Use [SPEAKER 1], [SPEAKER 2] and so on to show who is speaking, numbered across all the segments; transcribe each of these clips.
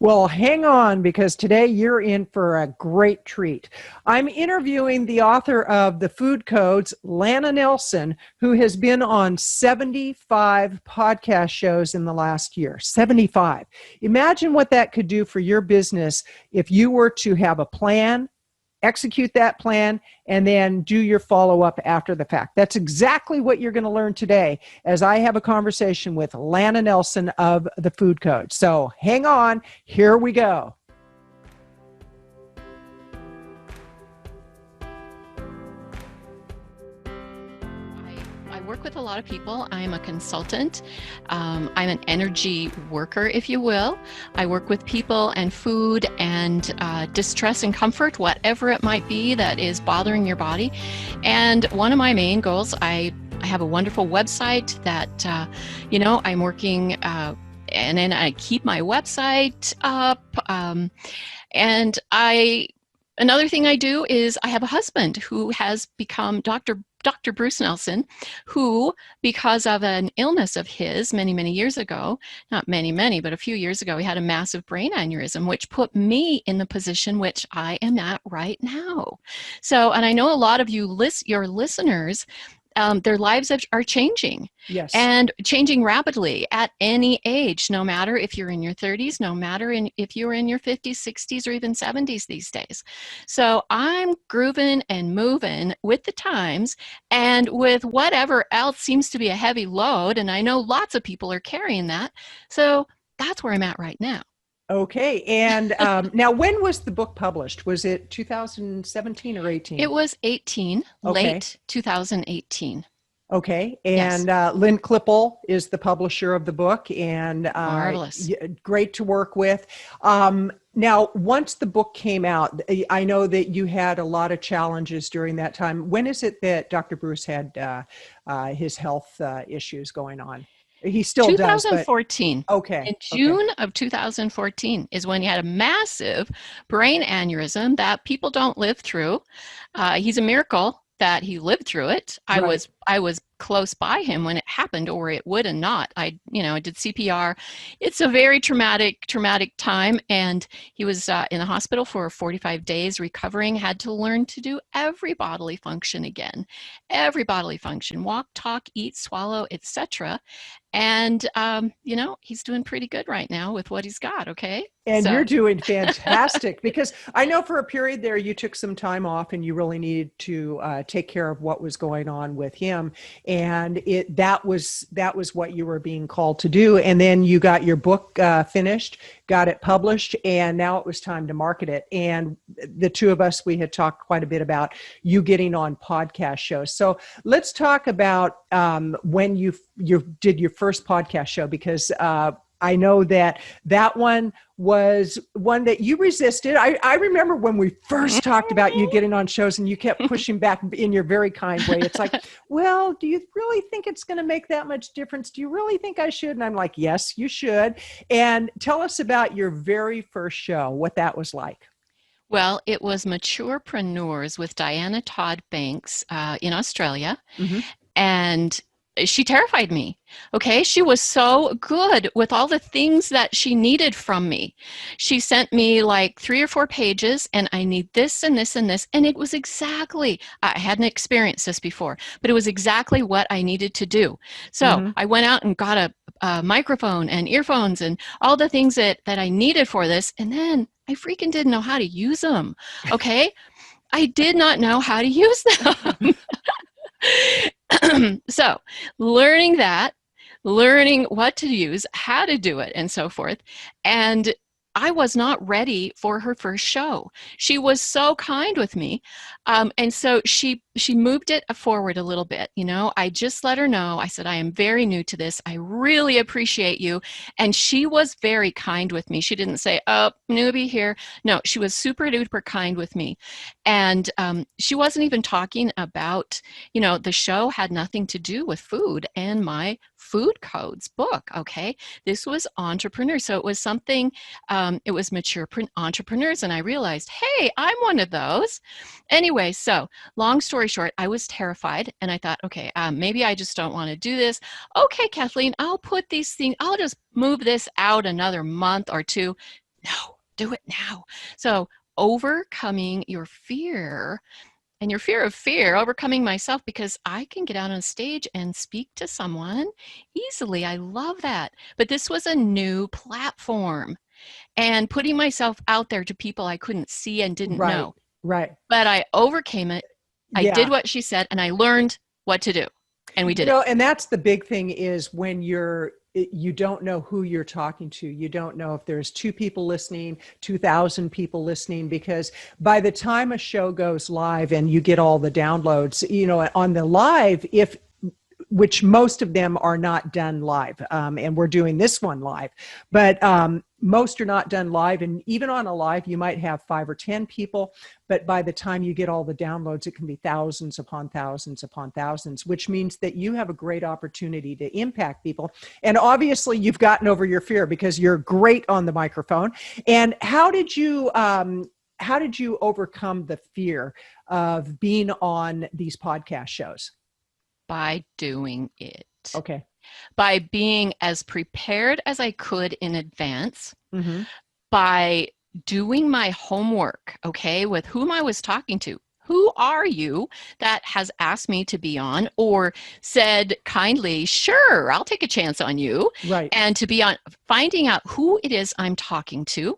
[SPEAKER 1] Well, hang on because today you're in for a great treat. I'm interviewing the author of The Food Codes, Lana Nelson, who has been on 75 podcast shows in the last year. 75. Imagine what that could do for your business if you were to have a plan, execute that plan, and then do your follow-up after the fact. That's exactly what you're going to learn today as I have a conversation with Lana Nelson of The Food Code. So hang on, here we go.
[SPEAKER 2] I work with a lot of people. I'm a consultant. I'm an energy worker, if you will. I work with people and food and distress and comfort, whatever it might be that is bothering your body. And one of my main goals, I have a wonderful website that, I'm working, and then I keep my website up. Another thing I do is I have a husband who has become Dr. Bruce Nelson, who, because of an illness of his many, many years ago, not many, but a few years ago, he had a massive brain aneurysm, which put me in the position which I am at right now. So, and I know a lot of you, your listeners, their lives are changing.
[SPEAKER 1] Yes.
[SPEAKER 2] And changing rapidly at any age, no matter if you're in your 30s, no matter if you're in your 50s, 60s, or even 70s these days. So I'm grooving and moving with the times and with whatever else seems to be a heavy load. And I know lots of people are carrying that. So that's where I'm at right now.
[SPEAKER 1] Okay. And now, when was the book published? Was it 2017 or 18?
[SPEAKER 2] It was 18,
[SPEAKER 1] Okay.
[SPEAKER 2] late 2018.
[SPEAKER 1] Okay. And
[SPEAKER 2] Yes.
[SPEAKER 1] Lynn Klippel is the publisher of the book, and
[SPEAKER 2] Marvelous.
[SPEAKER 1] Great to work with. Now, once the book came out, I know that you had a lot of challenges during that time. When is it that Dr. Bruce had his health issues going on? He still does, but
[SPEAKER 2] 2014.
[SPEAKER 1] okay.
[SPEAKER 2] In June of 2014 is when he had a massive brain aneurysm that people don't live through. He's a miracle that he lived through it.
[SPEAKER 1] Right.
[SPEAKER 2] I was close by him when it happened, or it would and not. I did CPR. It's a very traumatic time, and he was in the hospital for 45 days recovering, had to learn to do every bodily function again. Every bodily function, walk, talk, eat, swallow, etc. And, he's doing pretty good right now with what he's got, okay?
[SPEAKER 1] And you're doing fantastic, because I know for a period there you took some time off and you really needed to take care of what was going on with him. And that was what you were being called to do. And then you got your book finished, got it published, and now it was time to market it. And the two of us, we had talked quite a bit about you getting on podcast shows. So let's talk about when you did your first podcast show, because I know that one was one that you resisted. I remember when we first talked about you getting on shows and you kept pushing back in your very kind way. It's like, well, do you really think it's going to make that much difference? Do you really think I should? And I'm like, yes, you should. And tell us about your very first show, what that was like.
[SPEAKER 2] Well, it was Maturepreneurs with Diana Todd Banks in Australia. Mm-hmm. And she terrified me. Okay. She was so good with all the things that she needed from me. She sent me like 3 or 4 pages, and I need this and this and this. And it was exactly, I hadn't experienced this before, but it was exactly what I needed to do. So I went out and got a microphone and earphones and all the things that I needed for this. And then I freaking didn't know how to use them. Okay. I did not know how to use them. So learning what to use, how to do it, and so forth. And I was not ready for her first show. She was so kind with me. And so she moved it forward a little bit. I just let her know. I said, I am very new to this. I really appreciate you. And she was very kind with me. She didn't say, oh, newbie here. No, she was super duper kind with me. And she wasn't even talking about, the show had nothing to do with food and my Food Codes book. Okay. This was entrepreneurs. So it was something, it was mature entrepreneurs. And I realized, hey, I'm one of those. Anyway, so long story short, I was terrified and I thought, okay, maybe I just don't want to do this. Okay, Kathleen, I'll just move this out another month or two. No, do it now. So overcoming your fear and your fear of fear, overcoming myself, because I can get out on stage and speak to someone easily. I love that. But this was a new platform and putting myself out there to people I couldn't see and didn't
[SPEAKER 1] Right.
[SPEAKER 2] know.
[SPEAKER 1] Right.
[SPEAKER 2] But I overcame it. I did
[SPEAKER 1] Yeah.
[SPEAKER 2] what she said and I learned what to do. And we did it.
[SPEAKER 1] And that's the big thing is when you don't know who you're talking to. You don't know if there's 2 people listening, 2,000 people listening, because by the time a show goes live and you get all the downloads, on the live, which most of them are not done live. And we're doing this one live, but most are not done live. And even on a live, you might have 5 or 10 people, but by the time you get all the downloads, it can be thousands upon thousands upon thousands, which means that you have a great opportunity to impact people. And obviously you've gotten over your fear because you're great on the microphone. And how did you overcome the fear of being on these podcast shows?
[SPEAKER 2] By doing it.
[SPEAKER 1] Okay.
[SPEAKER 2] By being as prepared as I could in advance,
[SPEAKER 1] Mm-hmm.
[SPEAKER 2] by doing my homework, okay, with whom I was talking to. Who are you that has asked me to be on or said kindly, sure, I'll take a chance on you.
[SPEAKER 1] Right.
[SPEAKER 2] And to be on finding out who it is I'm talking to.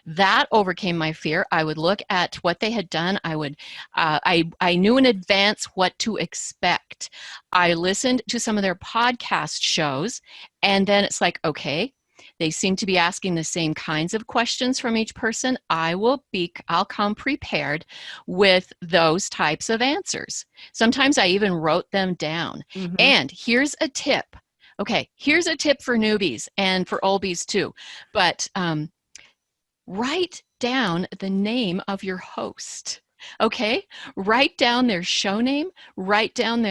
[SPEAKER 2] That overcame my fear. I would look at what they had done. I knew in advance what to expect. I listened to some of their podcast shows, and then it's like, okay, they seem to be asking the same kinds of questions from each person. I'll come prepared with those types of answers. Sometimes I even wrote them down.
[SPEAKER 1] Mm-hmm.
[SPEAKER 2] And here's a tip. Okay, here's a tip for newbies and for oldies too. But write down the name of your host. Okay? Write down their show name, write down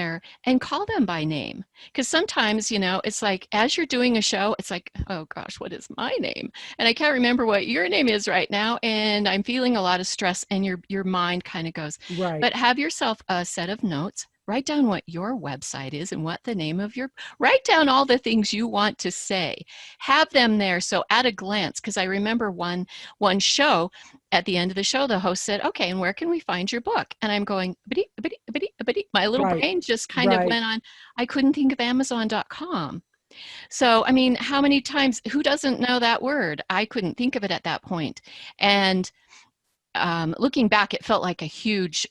[SPEAKER 2] and call them by name. Because sometimes, it's like as you're doing a show, it's like, oh gosh, what is my name? And I can't remember what your name is right now. And I'm feeling a lot of stress and your mind kind of goes.
[SPEAKER 1] Right.
[SPEAKER 2] But have yourself a set of notes. Write down what your website is and what the name of write down all the things you want to say. Have them there. So at a glance, because I remember one show, at the end of the show, the host said, okay, and where can we find your book? And I'm going, my little
[SPEAKER 1] Right.
[SPEAKER 2] brain just kind of
[SPEAKER 1] Right.
[SPEAKER 2] went on. I couldn't think of Amazon.com. So, I mean, how many times, who doesn't know that word? I couldn't think of it at that point. And looking back, it felt like a huge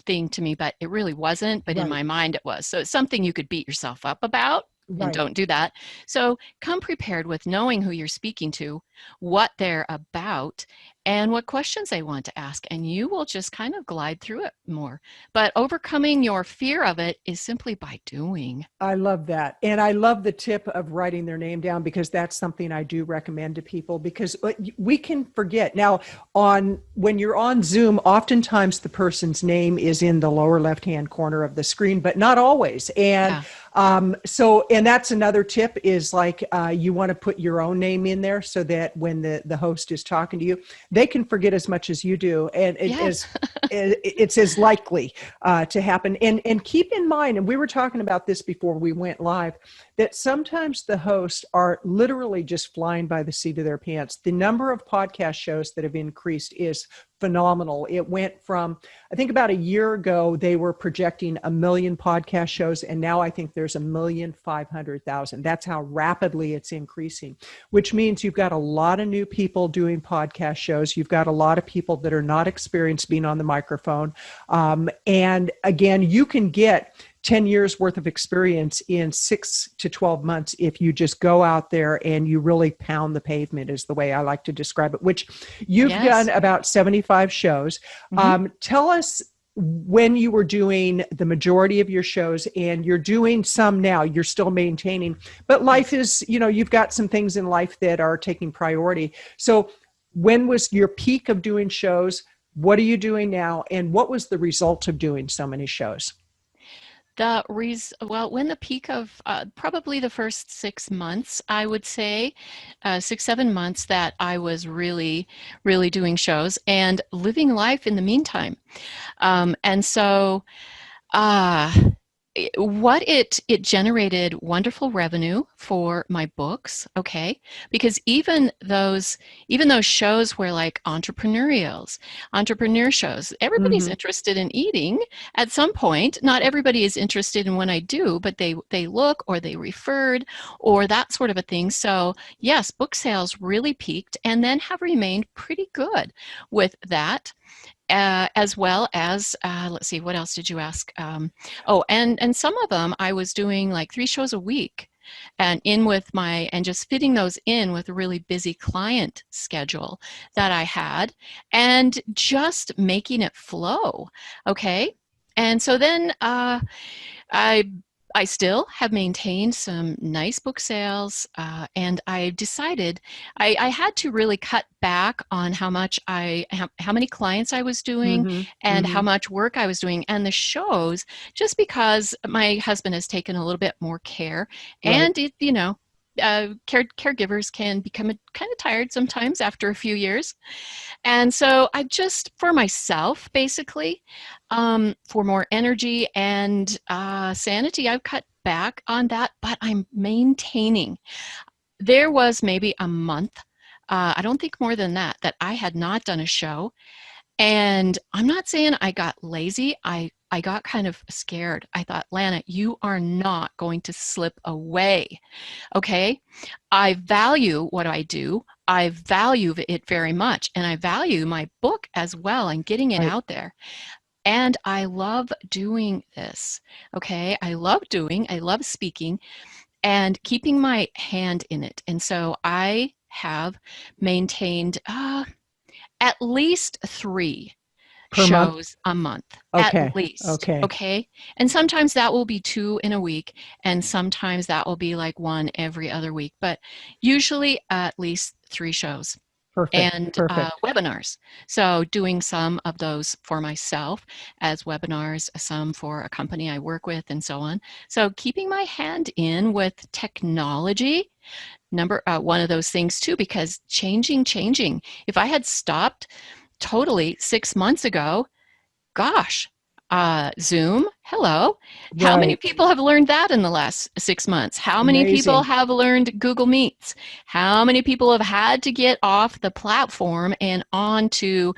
[SPEAKER 2] thing to me, but it really wasn't. But in
[SPEAKER 1] Right.
[SPEAKER 2] my mind, it was. So it's something you could beat yourself up about. And
[SPEAKER 1] Right.
[SPEAKER 2] don't do that. So come prepared with knowing who you're speaking to, what they're about, and what questions they want to ask. And you will just kind of glide through it more. But overcoming your fear of it is simply by doing.
[SPEAKER 1] I love that. And I love the tip of writing their name down, because that's something I do recommend to people, because we can forget. Now, when you're on Zoom, oftentimes the person's name is in the lower left-hand corner of the screen, but not always. And
[SPEAKER 2] Yeah.
[SPEAKER 1] and that's another tip is like, you want to put your own name in there so that when the host is talking to you, they can forget as much as you do. And
[SPEAKER 2] Yes.
[SPEAKER 1] it's as likely to happen. And keep in mind, and we were talking about this before we went live, that sometimes the hosts are literally just flying by the seat of their pants. The number of podcast shows that have increased is phenomenal. It went from, I think about a year ago, they were projecting 1 million podcast shows, and now I think there's 1,500,000. That's how rapidly it's increasing, which means you've got a lot of new people doing podcast shows. You've got a lot of people that are not experienced being on the microphone. And again, you can get 10 years worth of experience in 6 to 12 months if you just go out there and you really pound the pavement, is the way I like to describe it, which you've
[SPEAKER 2] Yes.
[SPEAKER 1] done about 75 shows.
[SPEAKER 2] Mm-hmm.
[SPEAKER 1] Tell us when you were doing the majority of your shows, and you're doing some now, you're still maintaining, but life is, you've got some things in life that are taking priority. So when was your peak of doing shows? What are you doing now? And what was the result of doing so many shows?
[SPEAKER 2] When the peak of probably the first 6 months, I would say 6, 7 months that I was really, really doing shows and living life in the meantime. And so what it generated wonderful revenue for my books, okay? Because even those shows where like entrepreneur shows, everybody's
[SPEAKER 1] Mm-hmm.
[SPEAKER 2] interested in eating at some point. Not everybody is interested in when I do, but they look or they referred or that sort of a thing. So yes, book sales really peaked and then have remained pretty good with that. As well as let's see, what else did you ask? Oh, and some of them I was doing like 3 shows a week, and just fitting those in with a really busy client schedule that I had, and just making it flow. Okay, and so then I I still have maintained some nice book sales, and I decided I had to really cut back on how many clients I was doing
[SPEAKER 1] Mm-hmm.
[SPEAKER 2] and
[SPEAKER 1] Mm-hmm.
[SPEAKER 2] how much work I was doing and the shows, just because my husband has taken a little bit more care,
[SPEAKER 1] Right.
[SPEAKER 2] and caregivers can become kind of tired sometimes after a few years. And so I just, for myself, basically, for more energy and sanity, I've cut back on that, but I'm maintaining. There was maybe a month, I don't think more than that, that I had not done a show. And I'm not saying I got lazy. I got kind of scared. I thought, Lana, you are not going to slip away. Okay. I value what I do. I value it very much. And I value my book as well and getting it
[SPEAKER 1] Right.
[SPEAKER 2] out there. And I love doing this. Okay. I love speaking and keeping my hand in it. And so I have maintained at least 3
[SPEAKER 1] Per month.
[SPEAKER 2] shows a month, at
[SPEAKER 1] Okay.
[SPEAKER 2] least.
[SPEAKER 1] Okay.
[SPEAKER 2] Okay. And sometimes that will be 2 in a week, and sometimes that will be like 1 every other week, but usually at least 3 shows
[SPEAKER 1] Perfect.
[SPEAKER 2] and
[SPEAKER 1] Perfect.
[SPEAKER 2] webinars. So doing some of those for myself as webinars, some for a company I work with, and so on. So keeping my hand in with technology, one of those things too, because changing. If I had stopped totally 6 months ago, gosh, Zoom, hello. How many
[SPEAKER 1] Right.
[SPEAKER 2] people have learned that in the last 6 months? How many people
[SPEAKER 1] Amazing.
[SPEAKER 2] have learned Google Meets? How many people have had to get off the platform and onto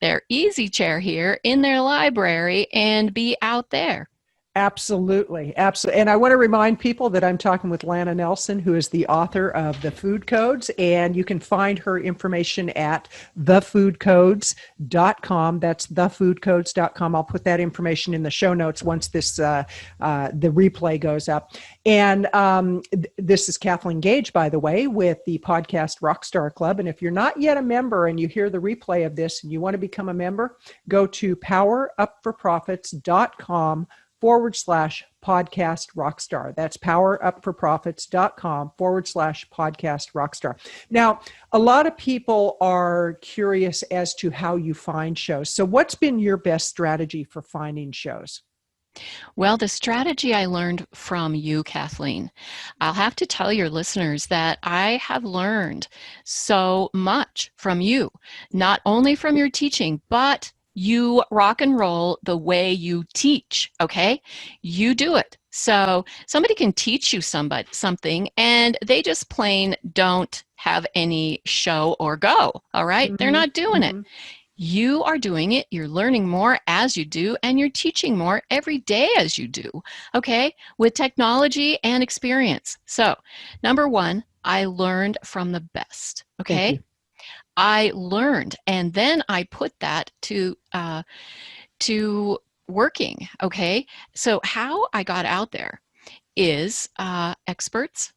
[SPEAKER 2] their easy chair here in their library and be out there?
[SPEAKER 1] Absolutely. Absolutely. And I want to remind people that I'm talking with Lana Nelson, who is the author of The Food Codes. And you can find her information at thefoodcodes.com. That's thefoodcodes.com. I'll put that information in the show notes once the replay goes up. And this is Kathleen Gage, by the way, with the podcast Rockstar Club. And if you're not yet a member and you hear the replay of this and you want to become a member, go to powerupforprofits.com/podcast rockstar. That's powerupforprofits.com/podcast rockstar. Now, a lot of people are curious as to how you find shows. So what's been your best strategy for finding shows?
[SPEAKER 2] Well, the strategy I learned from you, Kathleen, I'll have to tell your listeners that I have learned so much from you, not only from your teaching, but you rock and roll the way you teach, okay? You do it. So somebody can teach you something and they just plain don't have any show or go, all right? They're
[SPEAKER 1] Mm-hmm.
[SPEAKER 2] not doing it.
[SPEAKER 1] Mm-hmm.
[SPEAKER 2] You are doing it, you're learning more as you do, and you're teaching more every day as you do, okay, with technology and experience. So, number one, I learned from the best,
[SPEAKER 1] Thank
[SPEAKER 2] okay?
[SPEAKER 1] you.
[SPEAKER 2] I learned, and then I put that to working, okay? So, how I got out there is experts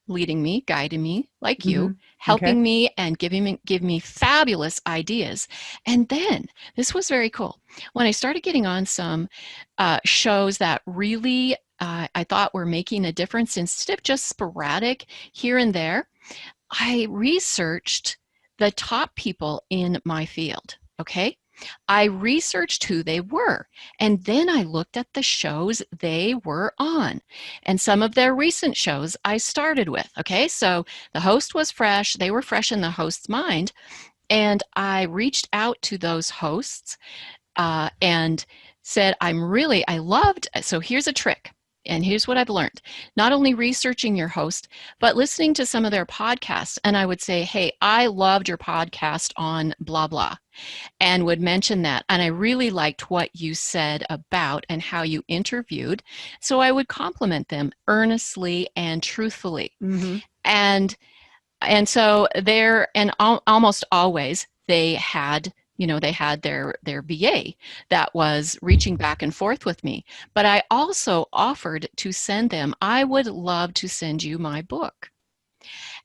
[SPEAKER 2] leading me, guiding me, like you,
[SPEAKER 1] Mm-hmm. Okay.
[SPEAKER 2] helping me and give me fabulous ideas. And then this was very cool. When I started getting on some shows that really I thought were making a difference instead of just sporadic here and there, I researched the top people in my field. Okay. I researched who they were, and then I looked at the shows they were on. And some of their recent shows I started with. Okay, so the host was fresh, they were fresh in the host's mind, and I reached out to those hosts and said, so here's a trick. And here's what I've learned. Not only researching your host, but listening to some of their podcasts. And I would say, hey, I loved your podcast on blah, blah, and would mention that. And I really liked what you said about and how you interviewed. So I would compliment them earnestly and truthfully.
[SPEAKER 1] Mm-hmm.
[SPEAKER 2] And so almost always they had their VA that was reaching back and forth with me. But I also offered to send them, I would love to send you my book.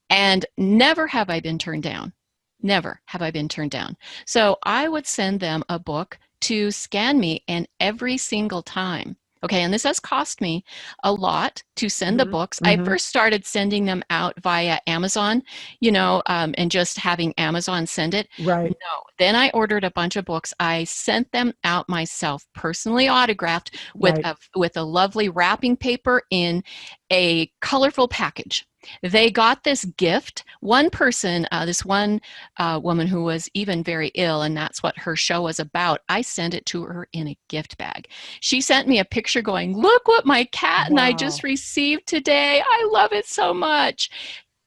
[SPEAKER 2] And never have I been turned down. Never have I been turned down. So I would send them a book to scan me, and every single time. Okay, and this has cost me a lot to send the books. I first started sending them out via Amazon, and just having Amazon send it.
[SPEAKER 1] Right.
[SPEAKER 2] No, then I ordered a bunch of books. I sent them out myself, personally autographed with a lovely wrapping paper in a colorful package. They got this gift. One person, this one woman who was even very ill, and that's what her show was about, I sent it to her in a gift bag. She sent me a picture going, look what my cat and I just received today. I love it so much.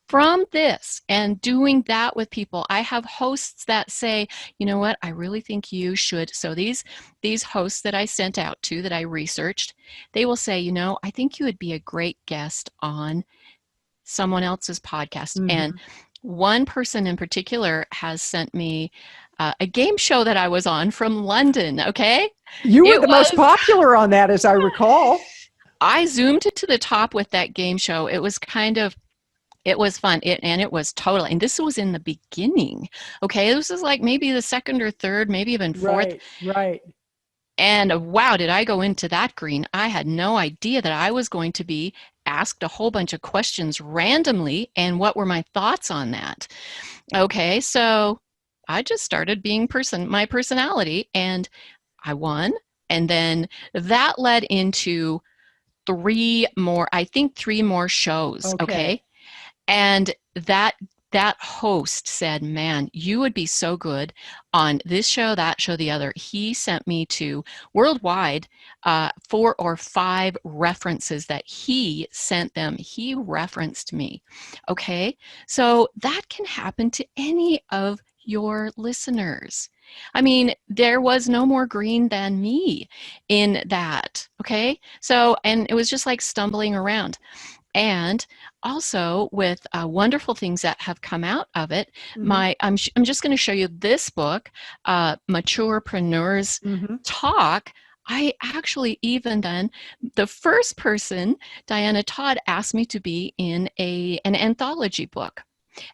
[SPEAKER 2] From this and doing that with people, I have hosts that say, you know what, I really think you should. So these hosts that I sent out to, that I researched, they will say, I think you would be a great guest on someone else's podcast. And one person in particular has sent me a game show that I was on from London. Okay.
[SPEAKER 1] You were the most popular on that, as I recall.
[SPEAKER 2] I zoomed it to the top with that game show. It was it was fun. It was totally, and this was in the beginning. Okay. This was like maybe the second or third, maybe even fourth.
[SPEAKER 1] Right.
[SPEAKER 2] And wow, did I go into that green. I had no idea that I was going to be asked a whole bunch of questions randomly, and what were my thoughts on that. Okay, so I just started being my personality, and I won. And then that led into three more shows. Okay. And that host said, man, you would be so good on this show, that show, the other. He sent me to worldwide 4 or 5 references that he sent them. He referenced me. Okay. So that can happen to any of your listeners. I mean, there was no more green than me in that. Okay. So, and it was just like stumbling around. And also with wonderful things that have come out of it. I'm just going to show you this book, Maturepreneurs Talk. I actually even then, the first person, Diana Todd, asked me to be in an anthology book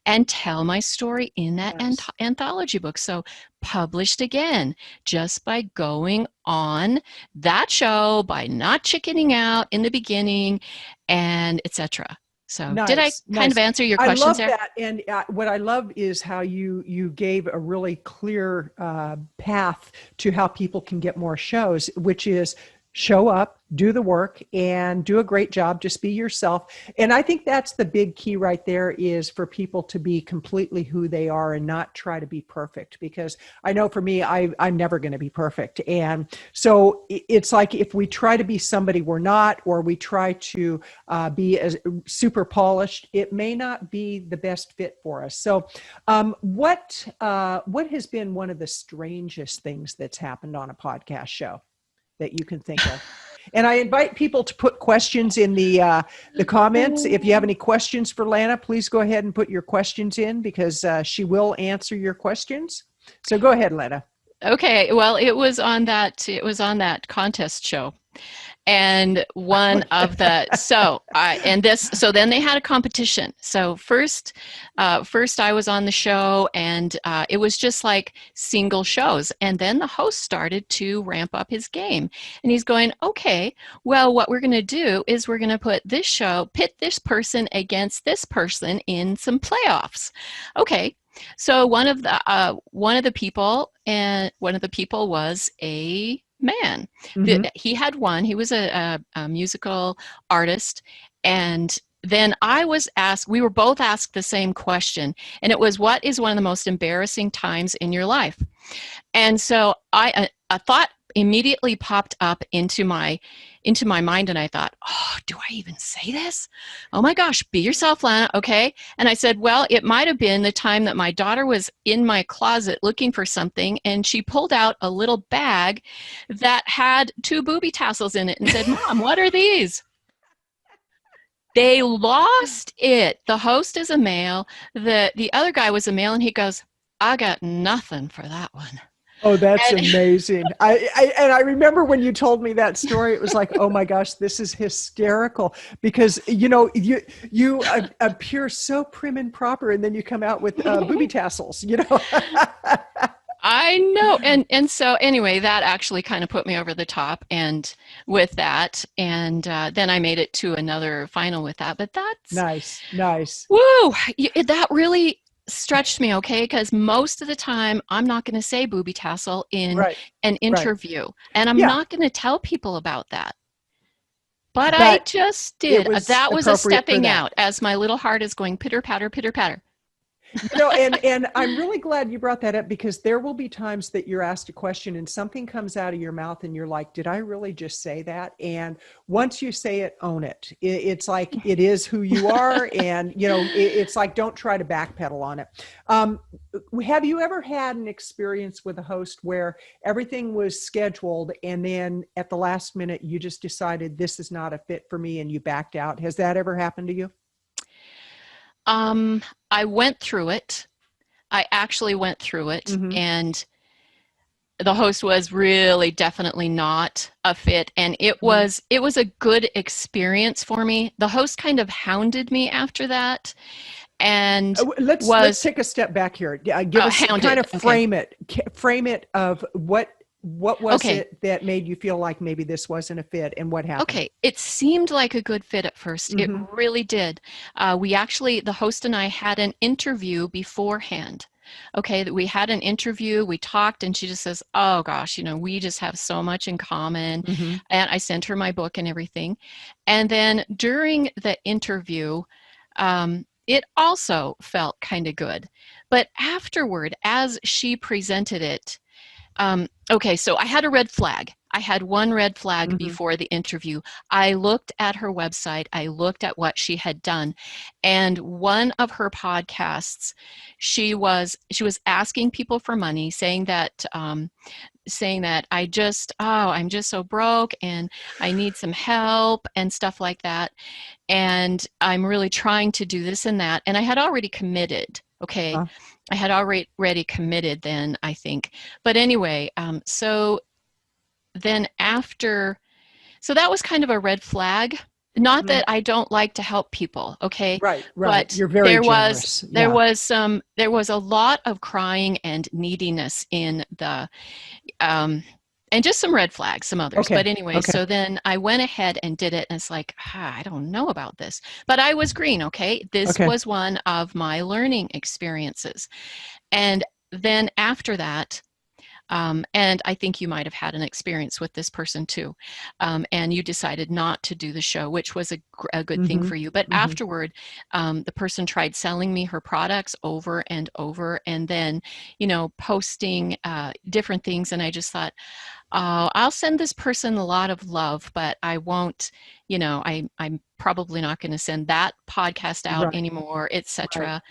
[SPEAKER 2] and tell my story in that anthology book. So published again, just by going on that show, by not chickening out in the beginning, and etc. So did I kind of answer your questions there?
[SPEAKER 1] I love that. And what I love is how you gave a really clear path to how people can get more shows, which is show up, do the work, and do a great job. Just be yourself. And I think that's the big key right there, is for people to be completely who they are and not try to be perfect. Because I know for me, I'm never going to be perfect. And so it's like, if we try to be somebody we're not, or we try to be as super polished, it may not be the best fit for us. So what has been one of the strangest things that's happened on a podcast show that you can think of? And I invite people to put questions in the comments. If you have any questions for Lana, please go ahead and put your questions in, because she will answer your questions. So go ahead, Lana.
[SPEAKER 2] Okay. Well, it was on that contest show. And one of the, so then they had a competition. So first I was on the show, and it was just like single shows. And then the host started to ramp up his game, and he's going, okay, well, what we're going to do is we're going to pit this person against this person in some playoffs. Okay. So one of the people was a man. He had won. He was a musical artist. And then we were both asked the same question. And it was, what is one of the most embarrassing times in your life? And so a thought immediately popped up into my mind, and I thought, oh, do I even say this? Oh my gosh, be yourself, Lana, okay? And I said, well, it might have been the time that my daughter was in my closet looking for something, and she pulled out a little bag that had 2 booby tassels in it and said, Mom, what are these? They lost it. The host is a male. The other guy was a male, and he goes, I got nothing for that one.
[SPEAKER 1] Oh, that's
[SPEAKER 2] And
[SPEAKER 1] amazing. I remember when you told me that story, it was like, oh my gosh, this is hysterical, because, you know, you appear so prim and proper, and then you come out with booby tassels, you know.
[SPEAKER 2] I know. And so anyway, that actually kind of put me over the top and with that. And then I made it to another final with that. But that's
[SPEAKER 1] nice.
[SPEAKER 2] Woo! That really stretched me, okay? Because most of the time, I'm not going to say booby tassel in an interview. And I'm not going to tell people about that. But I just did. That was a stepping out as my little heart is going pitter patter, pitter patter.
[SPEAKER 1] You know, and I'm really glad you brought that up, because there will be times that you're asked a question and something comes out of your mouth and you're like, did I really just say that? And once you say it, own it. It's like, it is who you are. And, you know, it's like, don't try to backpedal on it. Have you ever had an experience with a host where everything was scheduled and then at the last minute you just decided this is not a fit for me and you backed out? Has that ever happened to you?
[SPEAKER 2] I went through it. I actually went through it, and the host was really definitely not a fit, and it was a good experience for me. The host kind of hounded me after that, and
[SPEAKER 1] let's take a step back here. Give us kind of frame it of what was it that made you feel like maybe this wasn't a fit, and what happened?
[SPEAKER 2] Okay, it seemed like a good fit at first. It really did. The host and I had an interview beforehand. Okay, we had an interview, we talked, and she just says, oh gosh, you know, we just have so much in common. And I sent her my book and everything. And then during the interview, it also felt kind of good. But afterward, as she presented it, okay, so I had a red flag. I had one red flag before the interview. I looked at her website. I looked at what she had done. And one of her podcasts, she was asking people for money, saying that I'm just so broke and I need some help and stuff like that. And I'm really trying to do this and that. And I had already committed. Okay. I had already committed then, I think. But anyway, so then so that was kind of a red flag. Not that I don't like to help people, okay?
[SPEAKER 1] Right.
[SPEAKER 2] But
[SPEAKER 1] you're very generous.
[SPEAKER 2] There was a lot of crying and neediness in the, and just some red flags, some others. But anyway, so then I went ahead and did it, and it's like, I don't know about this. But I was green, okay? This was one of my learning experiences. And then after that, and I think you might have had an experience with this person too, and you decided not to do the show, which was a good thing for you. But afterward, the person tried selling me her products over and over, and then, you know, posting different things. And I just thought, oh, I'll send this person a lot of love, but I won't, you know, I'm probably not going to send that podcast out anymore, etc.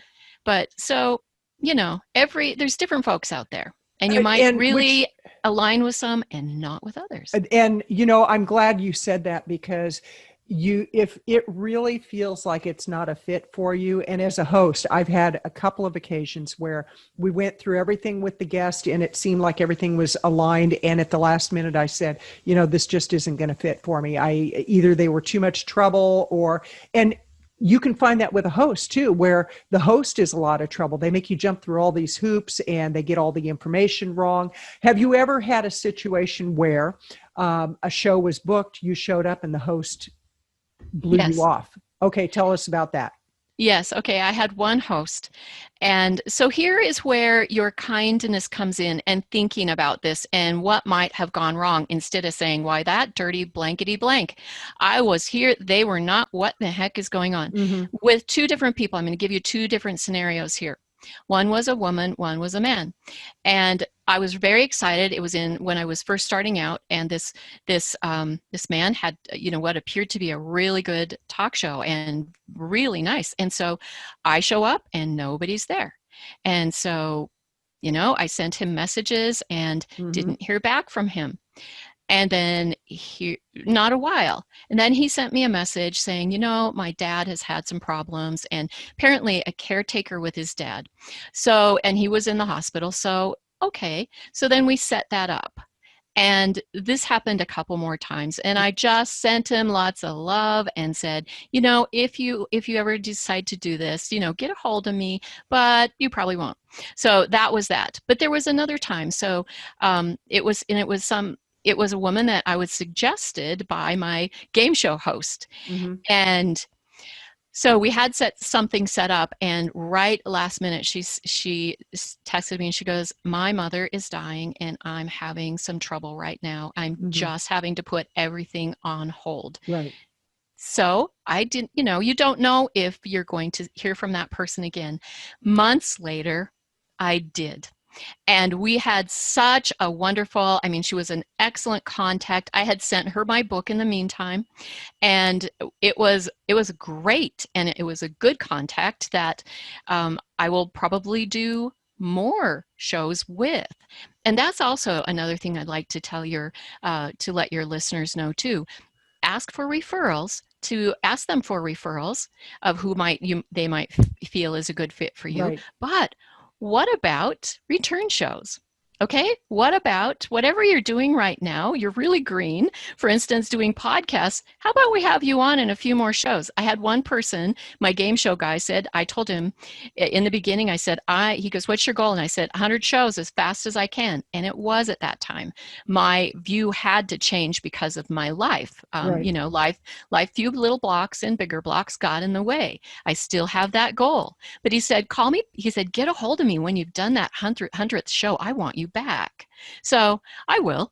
[SPEAKER 2] But so, you know, there's different folks out there. And you might really align with some and not with others.
[SPEAKER 1] And, you know, I'm glad you said that, because if it really feels like it's not a fit for you, and as a host, I've had a couple of occasions where we went through everything with the guest and it seemed like everything was aligned. And at the last minute, I said, you know, this just isn't going to fit for me. Either they were too much trouble and you can find that with a host too, where the host is a lot of trouble. They make you jump through all these hoops and they get all the information wrong. Have you ever had a situation where a show was booked, you showed up, and the host blew you off? Okay, tell us about that.
[SPEAKER 2] Yes. Okay. I had one host. And so here is where your kindness comes in, and thinking about this and what might have gone wrong, instead of saying, why, that dirty blankety blank. I was here. They were not. What the heck is going on? With two different people. I'm going to give you two different scenarios here. One was a woman, one was a man. And I was very excited. It was when I was first starting out, and this man had, what appeared to be a really good talk show and really nice. And so I show up and nobody's there. And so, I sent him messages and didn't hear back from him. And then not a while. And then he sent me a message saying, my dad has had some problems, and apparently a caretaker with his dad. So, and he was in the hospital. So, okay. So then we set that up. And this happened a couple more times. And I just sent him lots of love and said, if you ever decide to do this, get a hold of me, but you probably won't. So that was that. But there was another time. So it was a woman that I was suggested by my game show host. And so we had something set up, and right last minute, she texted me and she goes, "My mother is dying and I'm having some trouble right now. I'm just having to put everything on hold."
[SPEAKER 1] Right.
[SPEAKER 2] So I didn't, you don't know if you're going to hear from that person again. Months later, I did. And we had such a wonderful, she was an excellent contact. I had sent her my book in the meantime, and it was great. And it was a good contact that I will probably do more shows with. And that's also another thing I'd like to tell to let your listeners know too. Ask them for referrals of who they might feel is a good fit for you. Right. But what about return shows? Okay, what about whatever you're doing right now? You're really green, for instance, doing podcasts. How about we have you on in a few more shows? I had one person, my game show guy said, I told him in the beginning, I said, he goes, "What's your goal?" And I said, 100 shows as fast as I can. And it was at that time. My view had to change because of my life. Right. Life, few little blocks and bigger blocks got in the way. I still have that goal. But he said, call me. He said, get a hold of me when you've done that 100th show. I want you back. So I will.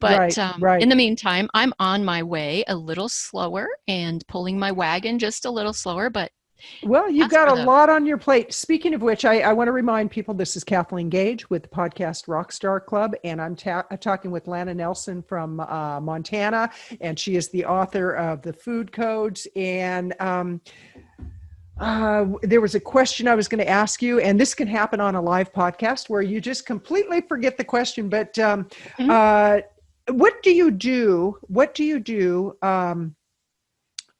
[SPEAKER 2] But
[SPEAKER 1] right.
[SPEAKER 2] In the meantime, I'm on my way a little slower and pulling my wagon just a little slower. But
[SPEAKER 1] well, you've got a lot on your plate. Speaking of which, I want to remind people, this is Kathleen Gage with the podcast Rockstar Club, and I'm talking with Lana Nelson from Montana, and she is the author of The Food Codes. And there was a question I was going to ask you, and this can happen on a live podcast where you just completely forget the question. But what do you do?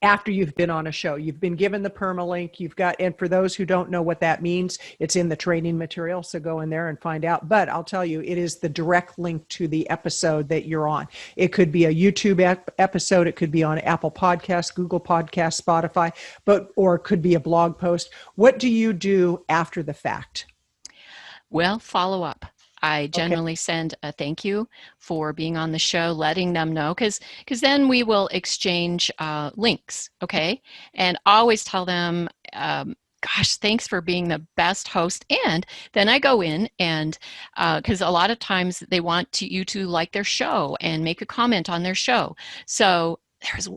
[SPEAKER 1] After you've been on a show? You've been given the permalink. And for those who don't know what that means, it's in the training material. So go in there and find out. But I'll tell you, it is the direct link to the episode that you're on. It could be a YouTube episode. It could be on Apple Podcasts, Google Podcasts, Spotify, or it could be a blog post. What do you do after the fact?
[SPEAKER 2] Well, follow up. I generally send a thank you for being on the show, letting them know, because then we will exchange links, okay? And always tell them, gosh, thanks for being the best host. And then I go in and, because a lot of times they want you to like their show and make a comment on their show. So there's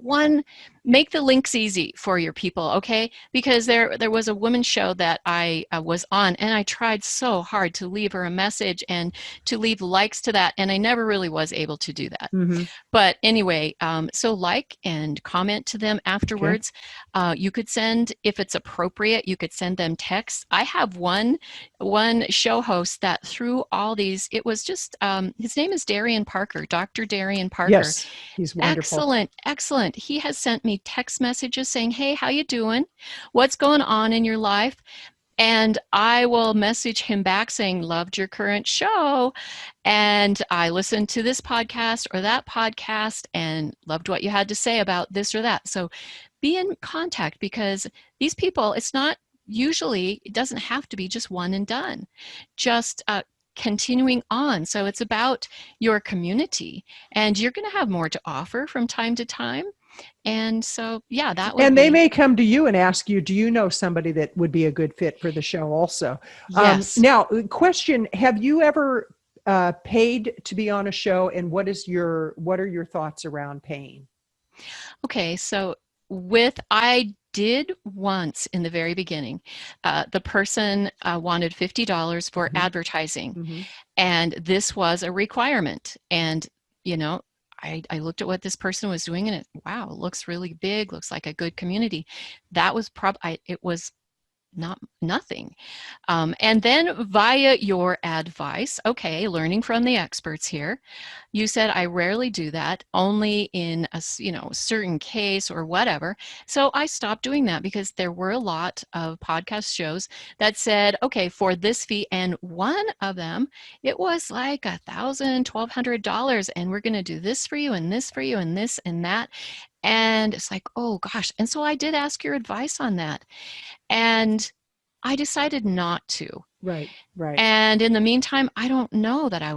[SPEAKER 2] make the links easy for your people, okay? Because there was a woman's show that I was on, and I tried so hard to leave her a message and to leave likes to that, and I never really was able to do that. But anyway, so like and comment to them afterwards. You could send, if it's appropriate, you could send them texts. I have one show host that through all these, it was just, his name is Darian Parker, Dr. Darian Parker.
[SPEAKER 1] Yes, he's wonderful.
[SPEAKER 2] Excellent. He has sent me text messages saying, "Hey, how you doing? What's going on in your life?" And I will message him back saying, "Loved your current show, and I listened to this podcast or that podcast and loved what you had to say about this or that." So be in contact, because these people, it doesn't have to be just one and done. Just continuing on. So it's about your community, and you're going to have more to offer from time to time. And so, yeah, that would
[SPEAKER 1] they may come to you and ask you, do you know somebody that would be a good fit for the show also?
[SPEAKER 2] Yes.
[SPEAKER 1] Now, question, have you ever paid to be on a show, and what are your thoughts around paying?
[SPEAKER 2] Okay, so I did once in the very beginning. The person wanted $50 for
[SPEAKER 1] Mhm.
[SPEAKER 2] advertising,
[SPEAKER 1] Mhm.
[SPEAKER 2] and this was a requirement. And, you know, I looked at what this person was doing, and wow, it looks really big, looks like a good community. That was it was nothing. And then via your advice, okay, learning from the experts here, you said I rarely do that, only in a certain case or whatever. So I stopped doing that because there were a lot of podcast shows that said, okay, for this fee, and one of them, it was like $1,000, $1,200, and we're going to do this for you and this for you and this and that. And it's like, oh gosh. And so I did ask your advice on that. And I decided not to.
[SPEAKER 1] Right. Right.
[SPEAKER 2] And in the meantime, I don't know that I